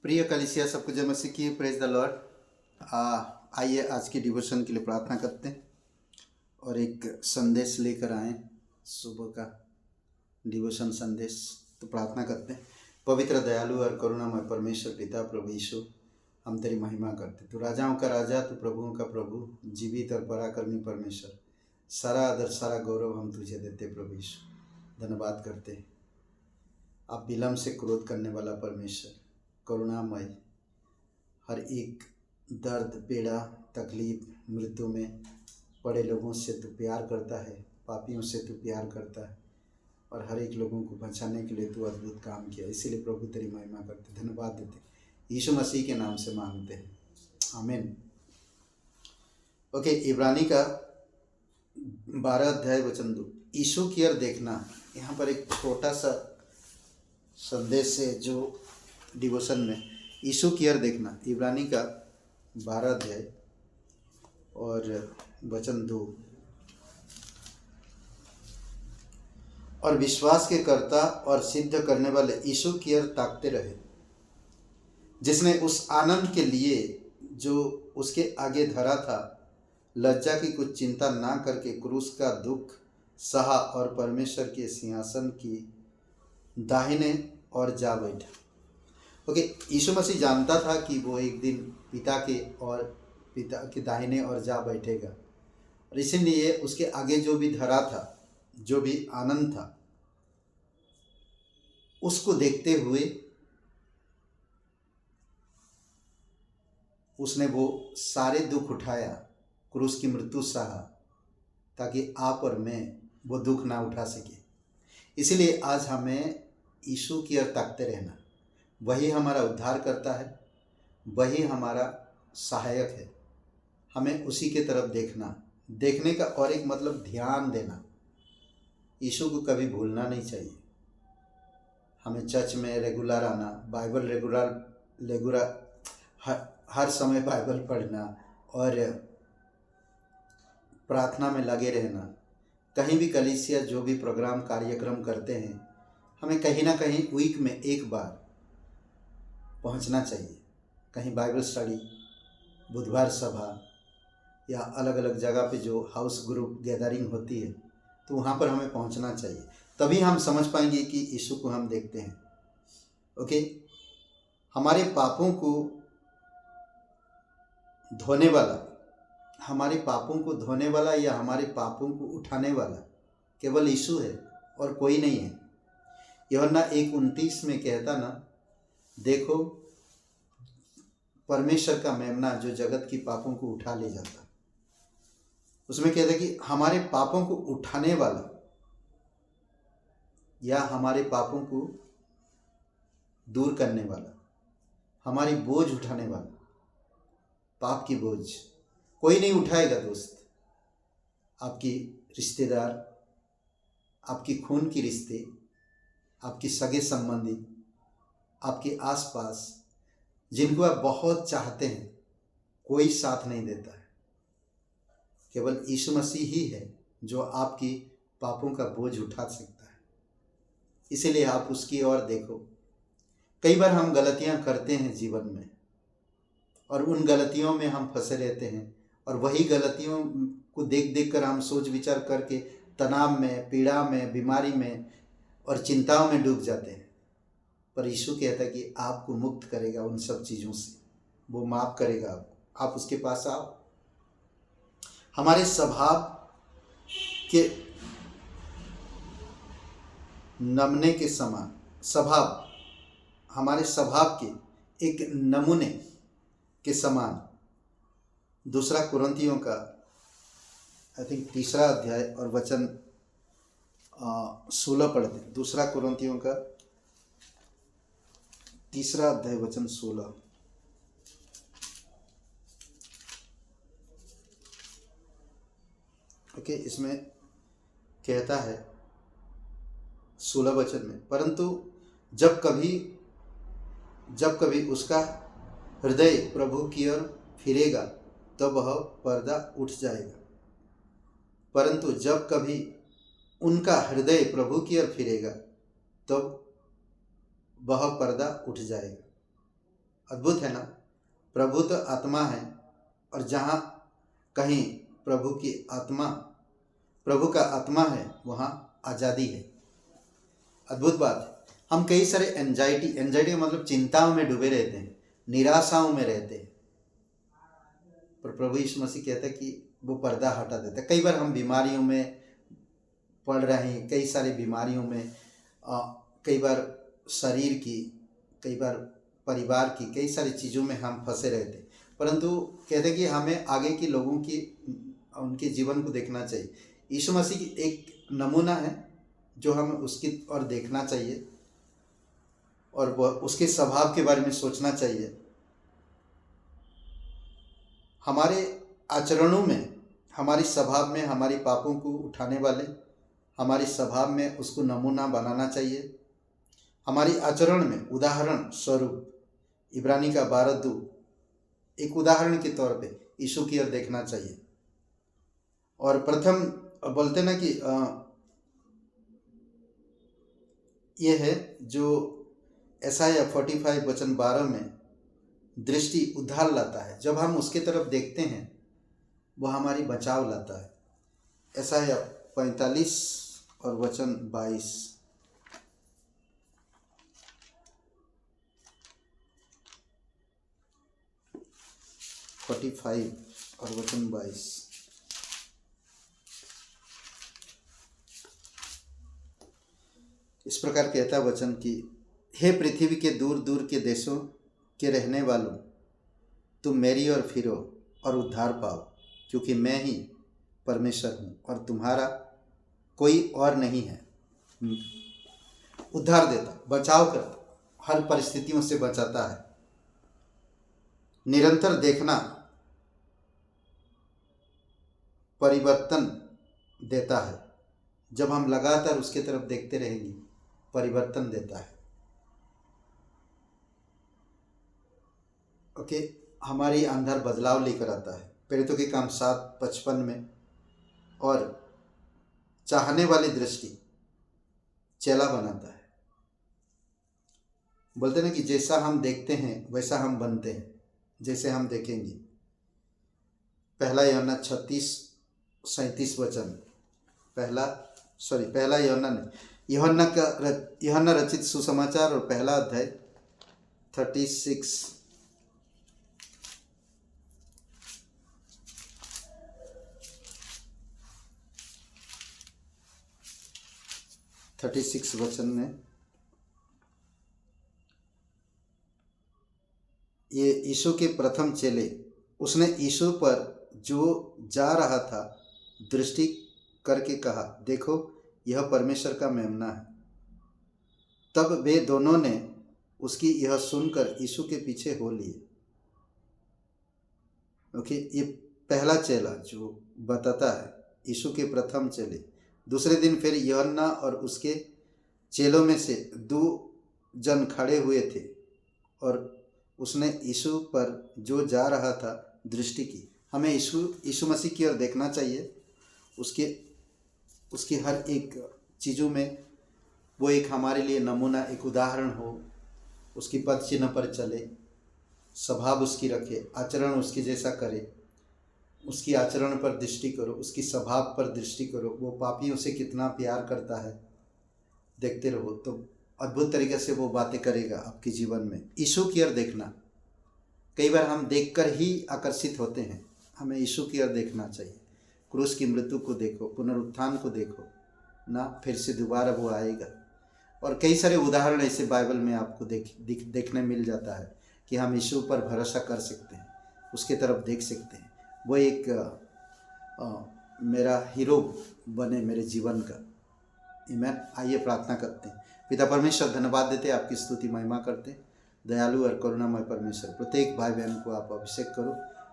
प्रिय कलीसिया, सबको जय मसीह की। Praise the Lord. आइए आज की डिवोशन के लिए प्रार्थना करते हैं और एक संदेश लेकर आए, सुबह का डिवोशन संदेश। तो प्रार्थना करते हैं। पवित्र, दयालु और करुणामय परमेश्वर पिता प्रभु यीशु, हम तेरी महिमा करते। तू राजाओं का राजा, तू प्रभुओं का प्रभु, जीवित और पराक्रमी परमेश्वर। सारा आदर सारा गौरव हम तुझे देते प्रभु यीशु। धन्यवाद करते हैं। आप विलम्ब से क्रोध करने वाला परमेश्वर, करुणामय, हर एक दर्द, पीड़ा, तकलीफ, मृत्यु में पड़े लोगों से तू प्यार करता है, पापियों से तू प्यार करता है और हर एक लोगों को बचाने के लिए तू अद्भुत काम किया। इसीलिए प्रभु तेरी महिमा करते, धन्यवाद देते। यीशु मसीह के नाम से मांगते हैं, आमीन। ओके, इब्रानी का 12 अध्याय वचन 2, यीशु की ओर देखना। यहाँ पर एक छोटा सा संदेश है जो डिवोशन में यीशु की ओर देखना। इब्रानी का 12 अध्याय और वचन 2। और विश्वास के कर्ता और सिद्ध करने वाले यीशु की ओर ताकते रहे, जिसने उस आनंद के लिए जो उसके आगे धरा था, लज्जा की कुछ चिंता ना करके क्रूस का दुख सहा और परमेश्वर के सिंहासन की दाहिने और जा बैठा। ओके, यीशु मसीह जानता था कि वो एक दिन पिता के दाहिने और जा बैठेगा, और इसीलिए उसके आगे जो भी धरा था, जो भी आनंद था, उसको देखते हुए उसने वो सारे दुख उठाया, क्रूस की मृत्यु सहा, ताकि आप और मैं वो दुख ना उठा सके। इसीलिए आज हमें यीशु की ओर ताकते रहना। वही हमारा उद्धार करता है, वही हमारा सहायक है। हमें उसी के तरफ देखना। देखने का और एक मतलब ध्यान देना। यीशु को कभी भूलना नहीं चाहिए। हमें चर्च में रेगुलर आना, बाइबल रेगुलर हर समय बाइबल पढ़ना और प्रार्थना में लगे रहना। कहीं भी कलीसिया जो भी प्रोग्राम कार्यक्रम करते हैं, हमें कहीं ना कहीं वीक में एक बार पहुंचना चाहिए। कहीं बाइबल स्टडी, बुधवार सभा या अलग अलग जगह पे जो हाउस ग्रुप गैदरिंग होती है, तो वहाँ पर हमें पहुँचना चाहिए। तभी हम समझ पाएंगे कि यीशु को हम देखते हैं। ओके, हमारे पापों को धोने वाला, हमारे पापों को धोने वाला या हमारे पापों को उठाने वाला केवल यीशु है और कोई नहीं है। यूहन्ना 1:29 में कहता ना, देखो परमेश्वर का मेमना जो जगत की पापों को उठा ले जाता। उसमें कहता कि हमारे पापों को उठाने वाला या हमारे पापों को दूर करने वाला, हमारी बोझ उठाने वाला, पाप की बोझ कोई नहीं उठाएगा दोस्त। आपकी रिश्तेदार, आपकी खून की रिश्ते, आपकी सगे संबंधी, आपके आसपास जिनको आप बहुत चाहते हैं, कोई साथ नहीं देता है। केवल यीशु मसीह ही है जो आपकी पापों का बोझ उठा सकता है। इसीलिए आप उसकी ओर देखो। कई बार हम गलतियां करते हैं जीवन में और उन गलतियों में हम फंसे रहते हैं, और वही गलतियों को देख देख कर हम सोच विचार करके तनाव में, पीड़ा में, बीमारी में और चिंताओं में डूब जाते हैं। पर यीशु कहता है कि आपको मुक्त करेगा उन सब चीज़ों से, वो माफ़ करेगा आपको। आप उसके पास आओ। हमारे स्वभाव के नमूने के समान, स्वभाव, हमारे स्वभाव के एक नमूने के समान, 2 कुरिन्थियों का आई थिंक 3 अध्याय और वचन 16 पढ़ते हैं। 2 कुरिन्थियों का 3 अध्याय वचन 16। ओके, इसमें कहता है 16 वचन में, परंतु जब कभी उसका हृदय प्रभु की ओर फिरेगा तब वह पर्दा उठ जाएगा। परंतु जब कभी उनका हृदय प्रभु की ओर फिरेगा तब वह पर्दा उठ जाएगा। अद्भुत है ना। प्रभु तो आत्मा है, और जहाँ कहीं प्रभु का आत्मा है वहाँ आज़ादी है। अद्भुत बात है। हम कई सारे एंजाइटी का मतलब चिंताओं में डूबे रहते हैं, निराशाओं में रहते हैं, पर प्रभु यीशु मसीह कहता है कि वो पर्दा हटा देता है। कई बार हम बीमारियों में पड़ रहे हैं, कई सारी बीमारियों में, कई बार शरीर की, कई बार परिवार की, कई सारी चीज़ों में हम फंसे रहते हैं, परंतु कहते हैं कि हमें आगे के लोगों की, उनके जीवन को देखना चाहिए। यीशु मसीह की एक नमूना है जो हमें उसकी ओर देखना चाहिए, और वह उसके स्वभाव के बारे में सोचना चाहिए। हमारे आचरणों में, हमारी स्वभाव में हमारी पापों को उठाने वाले, हमारी स्वभाव में उसको नमूना बनाना चाहिए। हमारी आचरण में उदाहरण स्वरूप इब्रानी का 12:2 एक उदाहरण के तौर पे यीशु की ओर देखना चाहिए। और प्रथम बोलते ना कि ये है जो यशायाह 45 वचन 12 में दृष्टि उद्धार लाता है। जब हम उसके तरफ देखते हैं वह हमारी बचाव लाता है। यशायाह 45 और वचन 22, 45 और वचन 22। इस प्रकार कहता वचन कि हे पृथ्वी के दूर दूर के देशों के रहने वालों, तुम मेरी ओर फिरो और उद्धार पाओ, क्योंकि मैं ही परमेश्वर हूँ और तुम्हारा कोई और नहीं है। उद्धार देता, बचाव करता, हर परिस्थितियों से बचाता है। निरंतर देखना परिवर्तन देता है। जब हम लगातार उसके तरफ देखते रहेंगे, परिवर्तन देता है। ओके, हमारी अंदर बदलाव लेकर आता है। प्रेरितों के काम 7:55 में, और चाहने वाली दृष्टि चेला बनाता है। बोलते हैं कि जैसा हम देखते हैं वैसा हम बनते हैं, जैसे हम देखेंगे। पहला यूहन्ना 36:37 वचन, पहला यूहन्ना रचित सुसमाचार और पहला अध्याय 36 वचन में ये यीशु के प्रथम चेले, उसने यीशु पर जो जा रहा था दृष्टि करके कहा, देखो यह परमेश्वर का मेमना है। तब वे दोनों ने उसकी यह सुनकर यीशु के पीछे हो लिए। ओके, ये पहला चेला जो बताता है, यीशु के प्रथम चेले। दूसरे दिन फिर यूहन्ना और उसके चेलों में से 2 जन खड़े हुए थे, और उसने यीशु पर जो जा रहा था दृष्टि की। हमें यीशु मसीह की ओर देखना चाहिए। उसकी हर एक चीज़ों में वो एक हमारे लिए नमूना, एक उदाहरण हो। उसकी पद चिन्ह पर चले, स्वभाव उसकी रखे, आचरण उसके जैसा करे। उसकी आचरण पर दृष्टि करो, उसकी स्वभाव पर दृष्टि करो। वो पापियों से कितना प्यार करता है, देखते रहो तो अद्भुत तरीके से वो बातें करेगा आपके जीवन में। यीशु की ओर देखना, कई बार हम देखकर ही आकर्षित होते हैं। हमें यीशु की ओर देखना चाहिए। क्रूस की मृत्यु को देखो, पुनरुत्थान को देखो ना, फिर से दोबारा वो आएगा। और कई सारे उदाहरण ऐसे बाइबल में आपको देखने मिल जाता है कि हम यीशु पर भरोसा कर सकते हैं, उसके तरफ देख सकते हैं। वो एक मेरा हीरो बने मेरे जीवन का। आमीन। आइए प्रार्थना करते हैं। पिता परमेश्वर, धन्यवाद देते हैं, आपकी स्तुति महिमा करते हैं। दयालु और करुणामय परमेश्वर, प्रत्येक भाई बहन को आप अभिषेक करो,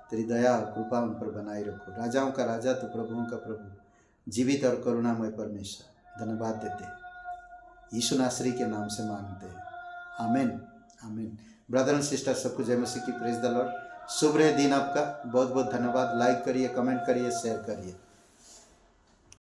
तेरी दया और कृपा उन पर बनाए रखो। राजाओं का राजा तो प्रभुओं का प्रभु, जीवित और करुणामय परमेश्वर, धन्यवाद देते हैं। यीशु नासरी के नाम से मांगते हैं, आमीन आमीन। ब्रदर एंड सिस्टर, सबको जय मसीह की, प्रेज द लॉर्ड। शुभ रहे दिन आपका। बहुत बहुत धन्यवाद। लाइक करिए, कमेंट करिए, शेयर करिए।